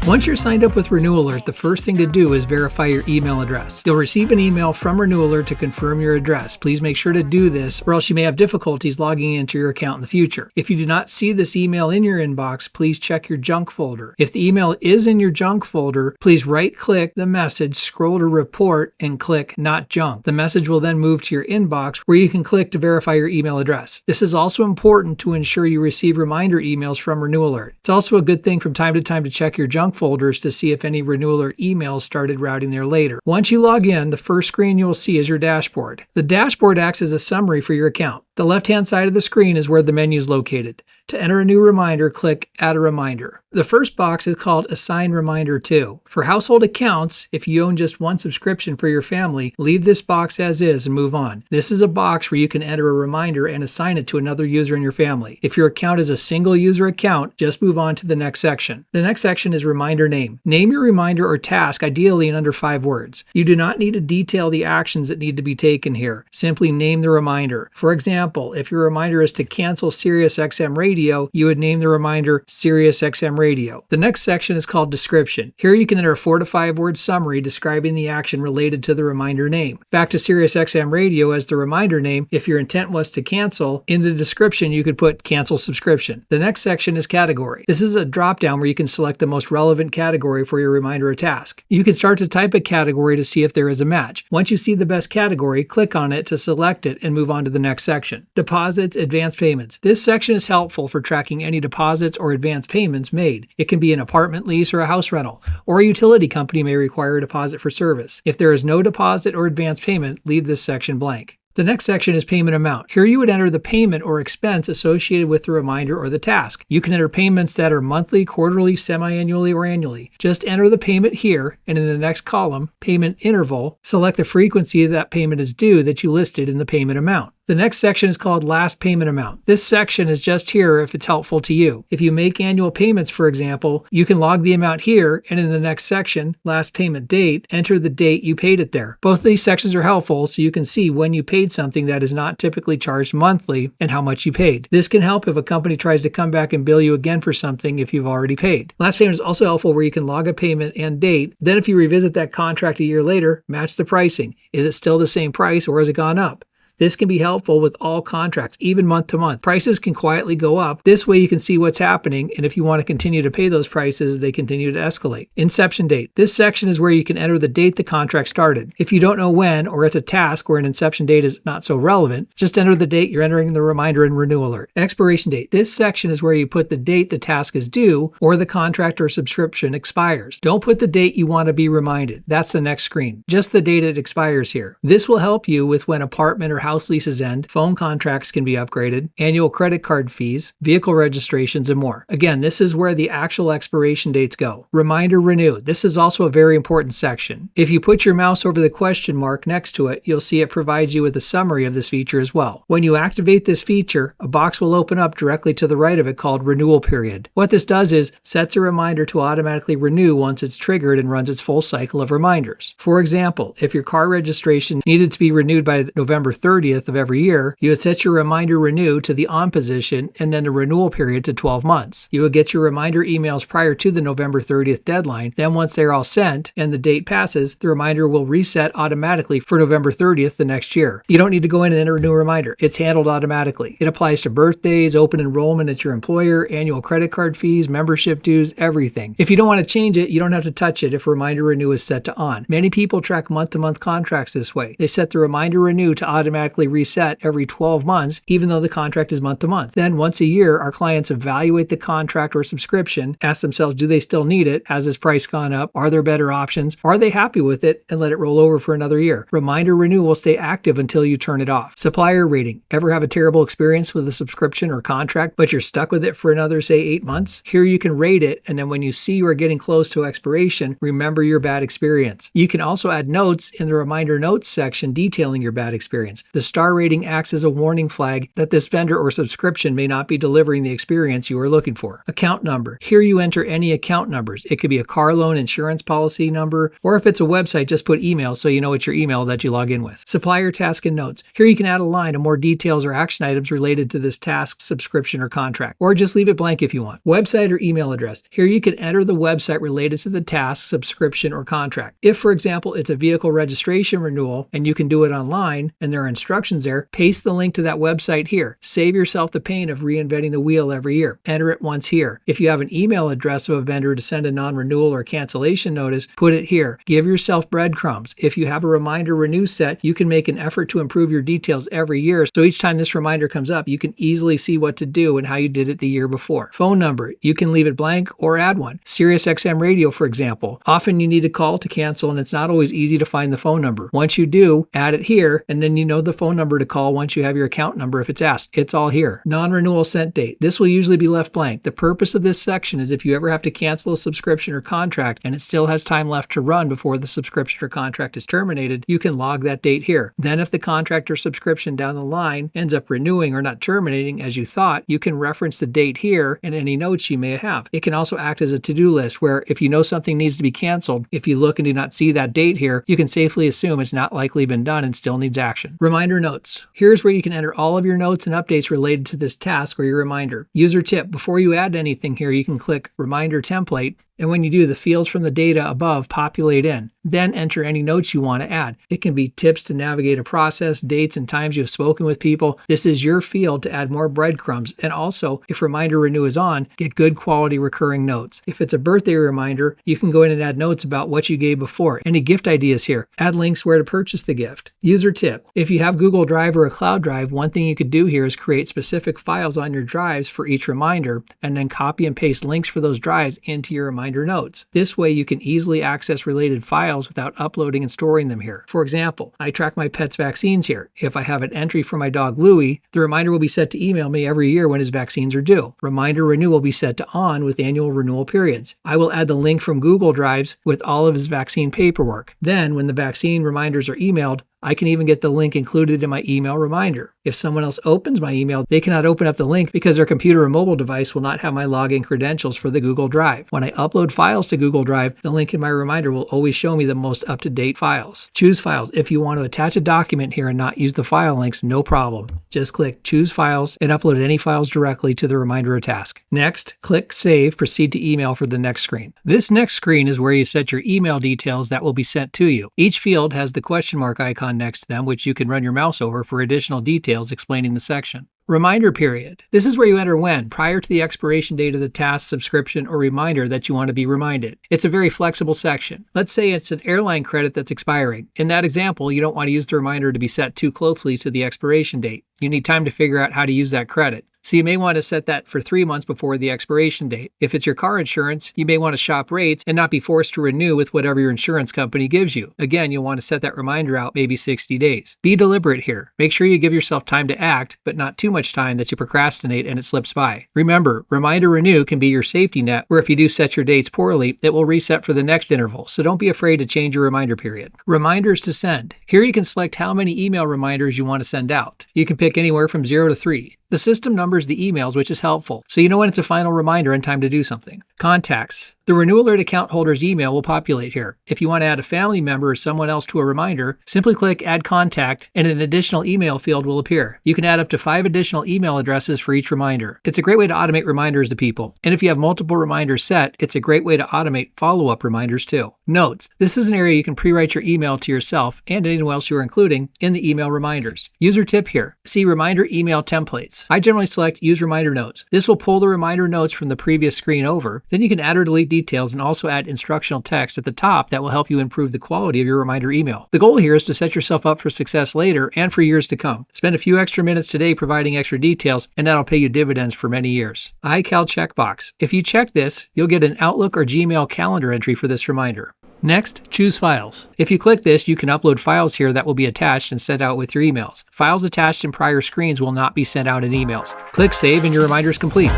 Once you're signed up with Renew Alert, the first thing to do is verify your email address. You'll receive an email from Renew Alert to confirm your address. Please make sure to do this, or else you may have difficulties logging into your account in the future. If you do not see this email in your inbox, please check your junk folder. If the email is in your junk folder, please right-click the message, scroll to Report, and click Not Junk. The message will then move to your inbox, where you can click to verify your email address. This is also important to ensure you receive reminder emails from Renew Alert. It's also a good thing from time to time to check your junk folders to see if any Renew Alert emails started routing there later. Once you log in, the first screen you will see is your dashboard. The dashboard acts as a summary for your account. The left-hand side of the screen is where the menu is located. To enter a new reminder, click Add a Reminder. The first box is called Assign Reminder To. For household accounts, if you own just one subscription for your family, leave this box as is and move on. This is a box where you can enter a reminder and assign it to another user in your family. If your account is a single user account, just move on to the next section. The next section is Reminder Name. Name your reminder or task, ideally in under 5 words. You do not need to detail the actions that need to be taken here. Simply name the reminder. For example, if your reminder is to cancel SiriusXM Radio, you would name the reminder SiriusXM Radio. The next section is called Description. Here you can enter a 4 to 5 word summary describing the action related to the reminder name. Back to SiriusXM Radio as the reminder name. If your intent was to cancel, in the description you could put cancel subscription. The next section is Category. This is a drop-down where you can select the most relevant category for your reminder or task. You can start to type a category to see if there is a match. Once you see the best category, click on it to select it and move on to the next section. Deposits, advance payments. This section is helpful for tracking any deposits or advance payments made. It can be an apartment lease or a house rental, or a utility company may require a deposit for service. If there is no deposit or advance payment, leave this section blank. The next section is Payment Amount. Here you would enter the payment or expense associated with the reminder or the task. You can enter payments that are monthly, quarterly, semi-annually, or annually. Just enter the payment here, and in the next column, Payment Interval, select the frequency that payment is due that you listed in the payment amount. The next section is called Last Payment Amount. This section is just here if it's helpful to you. If you make annual payments, for example, you can log the amount here, and in the next section, Last Payment Date, enter the date you paid it there. Both of these sections are helpful so you can see when you paid something that is not typically charged monthly and how much you paid. This can help if a company tries to come back and bill you again for something if you've already paid. Last Payment is also helpful where you can log a payment and date. Then if you revisit that contract a year later, match the pricing. Is it still the same price or has it gone up? This can be helpful with all contracts, even month to month. Prices can quietly go up. This way you can see what's happening, and if you want to continue to pay those prices, they continue to escalate. Inception date. This section is where you can enter the date the contract started. If you don't know when, or it's a task where an inception date is not so relevant, just enter the date you're entering the reminder in Renew Alert. Expiration date. This section is where you put the date the task is due or the contract or subscription expires. Don't put the date you want to be reminded. That's the next screen. Just the date it expires here. This will help you with when apartment or house leases end, phone contracts can be upgraded, annual credit card fees, vehicle registrations, and more. Again, this is where the actual expiration dates go. Reminder Renew. This is also a very important section. If you put your mouse over the question mark next to it, you'll see it provides you with a summary of this feature as well. When you activate this feature, a box will open up directly to the right of it called Renewal Period. What this does is sets a reminder to automatically renew once it's triggered and runs its full cycle of reminders. For example, if your car registration needed to be renewed by November 30th of every year, you would set your reminder renew to the on position and then a renewal period to 12 months. You would get your reminder emails prior to the November 30th deadline. Then once they're all sent and the date passes, the reminder will reset automatically for November 30th the next year. You don't need to go in and enter a new reminder. It's handled automatically. It applies to birthdays, open enrollment at your employer, annual credit card fees, membership dues, everything. If you don't want to change it, you don't have to touch it if reminder renew is set to on. Many people track month-to-month contracts this way. They set the reminder renew to automatically reset every 12 months, even though the contract is month to month. Then once a year, our clients evaluate the contract or subscription, ask themselves, do they still need it? Has this price gone up? Are there better options? Are they happy with it? And let it roll over for another year. Reminder renew will stay active until you turn it off. Supplier rating. Ever have a terrible experience with a subscription or contract, but you're stuck with it for another, say, 8 months? Here you can rate it, and then when you see you are getting close to expiration, remember your bad experience. You can also add notes in the reminder notes section detailing your bad experience. The star rating acts as a warning flag that this vendor or subscription may not be delivering the experience you are looking for. Account number. Here you enter any account numbers. It could be a car loan insurance policy number, or if it's a website, just put email so you know it's your email that you log in with. Supplier task and notes. Here you can add a line of more details or action items related to this task, subscription, or contract, or just leave it blank if you want. Website or email address. Here you can enter the website related to the task, subscription, or contract. If, for example, it's a vehicle registration renewal and you can do it online and there are instructions there, paste the link to that website here. Save yourself the pain of reinventing the wheel every year. Enter it once here. If you have an email address of a vendor to send a non-renewal or cancellation notice, put it here. Give yourself breadcrumbs. If you have a reminder renew set, you can make an effort to improve your details every year, so each time this reminder comes up, you can easily see what to do and how you did it the year before. Phone number. You can leave it blank or add one. SiriusXM radio, for example. Often you need to call to cancel and it's not always easy to find the phone number. Once you do, add it here and then you know the phone number to call once you have your account number if it's asked. It's all here. Non-renewal sent date. This will usually be left blank. The purpose of this section is if you ever have to cancel a subscription or contract and it still has time left to run before the subscription or contract is terminated, you can log that date here. Then if the contract or subscription down the line ends up renewing or not terminating as you thought, you can reference the date here and any notes you may have. It can also act as a to-do list where if you know something needs to be canceled, if you look and do not see that date here, you can safely assume it's not likely been done and still needs action. Reminder notes. Here's where you can enter all of your notes and updates related to this task or your reminder. User tip. Before you add anything here, you can click Reminder Template, and when you do, the fields from the data above populate in. Then enter any notes you want to add. It can be tips to navigate a process, dates and times you've spoken with people. This is your field to add more breadcrumbs. And also, if Reminder Renew is on, get good quality recurring notes. If it's a birthday reminder, you can go in and add notes about what you gave before. Any gift ideas here. Add links where to purchase the gift. User tip. If you have Google Drive or a cloud drive, one thing you could do here is create specific files on your drives for each reminder and then copy and paste links for those drives into your reminder notes. This way you can easily access related files without uploading and storing them here. For example, I track my pet's vaccines here. If I have an entry for my dog Louie, the reminder will be set to email me every year when his vaccines are due. Reminder Renew will be set to on with annual renewal periods. I will add the link from Google Drives with all of his vaccine paperwork. Then when the vaccine reminders are emailed, I can even get the link included in my email reminder. If someone else opens my email, they cannot open up the link because their computer or mobile device will not have my login credentials for the Google Drive. When I upload files to Google Drive, the link in my reminder will always show me the most up-to-date files. Choose files. If you want to attach a document here and not use the file links, no problem. Just click Choose Files and upload any files directly to the reminder or task. Next, click Save, proceed to email for the next screen. This next screen is where you set your email details that will be sent to you. Each field has the question mark icon next to them, which you can run your mouse over for additional details explaining the section. Reminder period. This is where you enter when, prior to the expiration date of the task, subscription, or reminder that you want to be reminded. It's a very flexible section. Let's say it's an airline credit that's expiring. In that example, you don't want to use the reminder to be set too closely to the expiration date. You need time to figure out how to use that credit. So you may want to set that for 3 months before the expiration date. If it's your car insurance, you may want to shop rates and not be forced to renew with whatever your insurance company gives you. Again, you'll want to set that reminder out maybe 60 days. Be deliberate here. Make sure you give yourself time to act, but not too much time that you procrastinate and it slips by. Remember, Reminder Renew can be your safety net, where if you do set your dates poorly, it will reset for the next interval. So don't be afraid to change your reminder period. Reminders to send. Here you can select how many email reminders you want to send out. You can pick anywhere from 0 to 3. The system numbers the emails, which is helpful, so you know when it's a final reminder and time to do something. Contacts. The Renew Alert account holder's email will populate here. If you want to add a family member or someone else to a reminder, simply click Add Contact and an additional email field will appear. You can add up to 5 additional email addresses for each reminder. It's a great way to automate reminders to people. And if you have multiple reminders set, it's a great way to automate follow-up reminders too. Notes. This is an area you can pre-write your email to yourself and anyone else you are including in the email reminders. User tip here. See Reminder Email Templates. I generally select Use Reminder Notes. This will pull the reminder notes from the previous screen over. Then you can add or delete details and also add instructional text at the top that will help you improve the quality of your reminder email. The goal here is to set yourself up for success later and for years to come. Spend a few extra minutes today providing extra details, and that'll pay you dividends for many years. iCal checkbox. If you check this, you'll get an Outlook or Gmail calendar entry for this reminder. Next, choose files. If you click this, you can upload files here that will be attached and sent out with your emails. Files attached in prior screens will not be sent out in emails. Click Save and your reminder is complete.